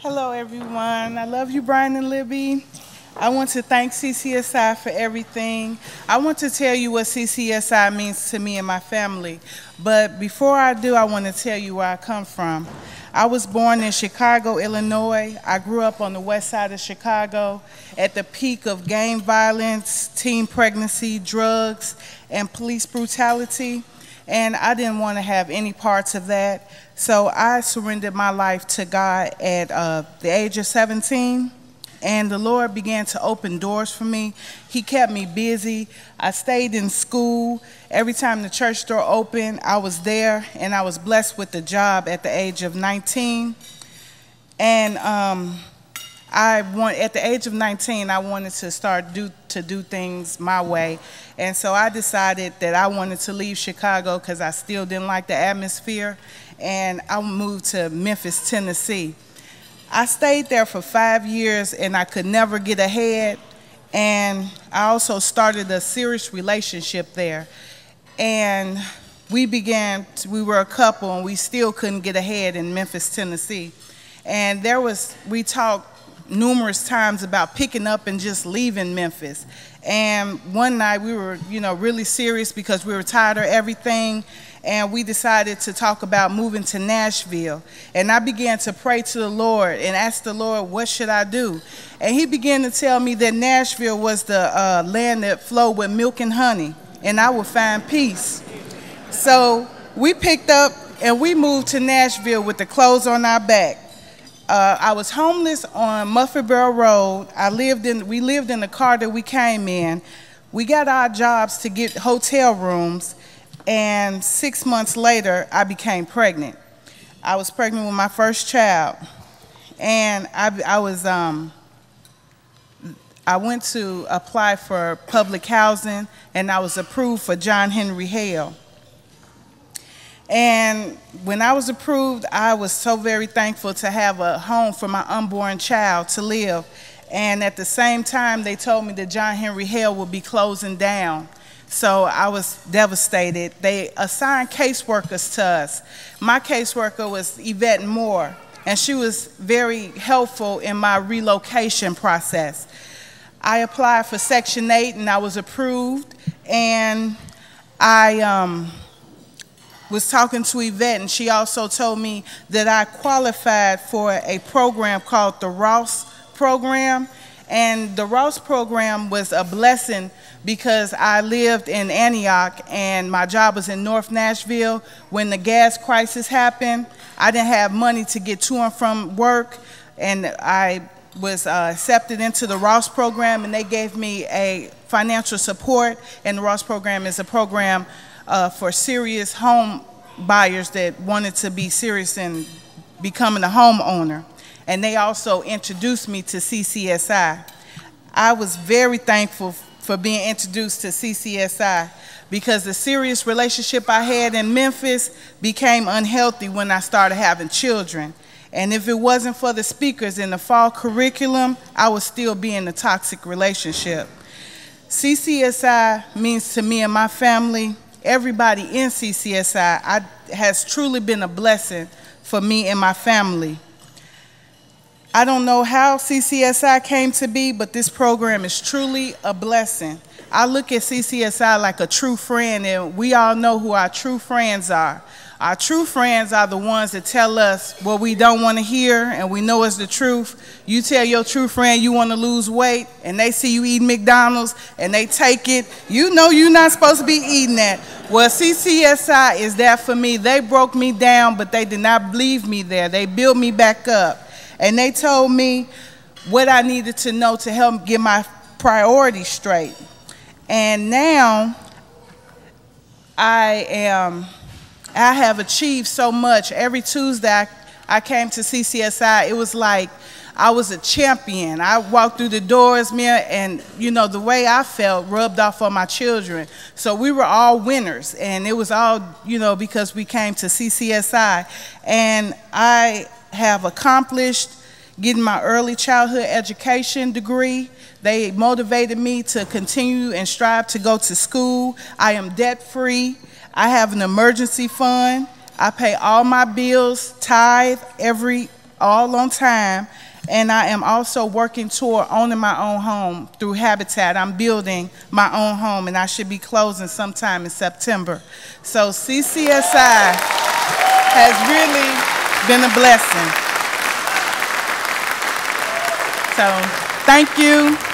Hello, everyone. I love you, Brian and Libby. I want to thank CCSI for everything. I want to tell you what CCSI means to me and my family. But before I do, I want to tell you where I come from. I was born in Chicago, Illinois. I grew up on the west side of Chicago at the peak of gang violence, teen pregnancy, drugs, and police brutality. And I didn't want to have any parts of that. So I surrendered my life to God at the age of 17. And the Lord began to open doors for me. He kept me busy. I stayed in school. Every time the church door opened, I was there, and I was blessed with a job at the age of 19. And at the age of 19, I wanted to start to do things my way. And so I decided that I wanted to leave Chicago because I still didn't like the atmosphere, and I moved to Memphis, Tennessee. I stayed there for 5 years, and I could never get ahead. And I also started a serious relationship there. And we were a couple, and we still couldn't get ahead in Memphis, Tennessee. And we talked numerous times about picking up and just leaving Memphis. And one night we were, really serious because we were tired of everything. And we decided to talk about moving to Nashville. And I began to pray to the Lord and ask the Lord, what should I do? And he began to tell me that Nashville was the land that flowed with milk and honey, and I would find peace. So we picked up and we moved to Nashville with the clothes on our back. I was homeless on Murfreesboro Road. We lived in the car that we came in. We got our jobs to get hotel rooms. And 6 months later, I became pregnant. I was pregnant with my first child. And I went to apply for public housing, and I was approved for John Henry Hale. And when I was approved, I was so very thankful to have a home for my unborn child to live. And at the same time, they told me that John Henry Hale would be closing down. So I was devastated. They assigned caseworkers to us. My caseworker was Yvette Moore, and she was very helpful in my relocation process. I applied for Section 8, and I was approved. And I was talking to Yvette, and she also told me that I qualified for a program called the Ross program. And the Ross program was a blessing because I lived in Antioch and my job was in North Nashville. When the gas crisis happened, I didn't have money to get to and from work, and I was accepted into the Ross program, and they gave me a financial support. And the Ross program is a program for serious home buyers that wanted to be serious in becoming a homeowner. And they also introduced me to CCSI. I was very thankful for being introduced to CCSI because the serious relationship I had in Memphis became unhealthy when I started having children. And if it wasn't for the speakers in the fall curriculum, I would still be in a toxic relationship. CCSI means to me and my family, everybody in CCSI has truly been a blessing for me and my family. I don't know how CCSI came to be, but this program is truly a blessing. I look at CCSI like a true friend, and we all know who our true friends are. Our true friends are the ones that tell us what we don't want to hear, and we know it's the truth. You tell your true friend you want to lose weight, and they see you eating McDonald's, and they take it. You know you're not supposed to be eating that. Well, CCSI is that for me. They broke me down, but they did not leave me there. They built me back up. And they told me what I needed to know to help get my priorities straight. And now I have achieved so much. Every Tuesday I came to CCSI, it was like I was a champion. I walked through the doors, and the way I felt rubbed off on my children. So we were all winners, and it was all, because we came to CCSI. And I have accomplished getting my early childhood education degree. They motivated me to continue and strive to go to school. I am debt-free. I have an emergency fund. I pay all my bills, tithe, all on time. And I am also working toward owning my own home through Habitat. I'm building my own home, and I should be closing sometime in September. So CCSI has really been a blessing. So thank you.